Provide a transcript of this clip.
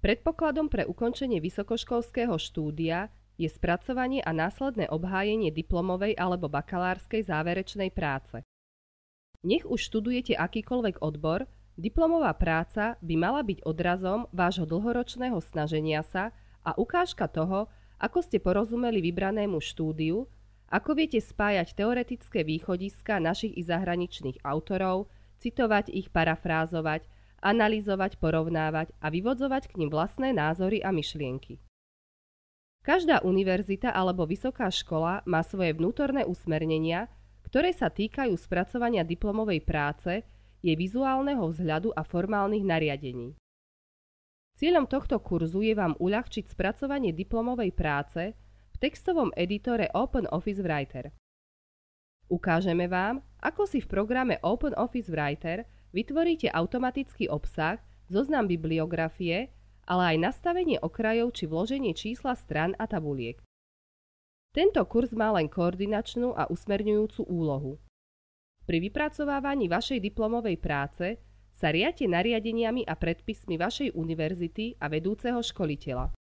Predpokladom pre ukončenie vysokoškolského štúdia je spracovanie a následné obhájenie diplomovej alebo bakalárskej záverečnej práce. Nech už študujete akýkoľvek odbor, diplomová práca by mala byť odrazom vášho dlhoročného snaženia sa a ukážka toho, ako ste porozumeli vybranému štúdiu, ako viete spájať teoretické východiska našich i zahraničných autorov, citovať ich, parafrázovať, analyzovať, porovnávať a vyvodzovať k nim vlastné názory a myšlienky. Každá univerzita alebo vysoká škola má svoje vnútorné usmernenia, ktoré sa týkajú spracovania diplomovej práce, jej vizuálneho vzhľadu a formálnych nariadení. Cieľom tohto kurzu je vám uľahčiť spracovanie diplomovej práce v textovom editore OpenOffice Writer. Ukážeme vám, ako si v programe OpenOffice Writer vytvoríte automatický obsah, zoznam bibliografie, ale aj nastavenie okrajov či vloženie čísla strán a tabuliek. Tento kurz má len koordinačnú a usmerňujúcu úlohu. Pri vypracovávaní vašej diplomovej práce sa riadte nariadeniami a predpismi vašej univerzity a vedúceho školiteľa.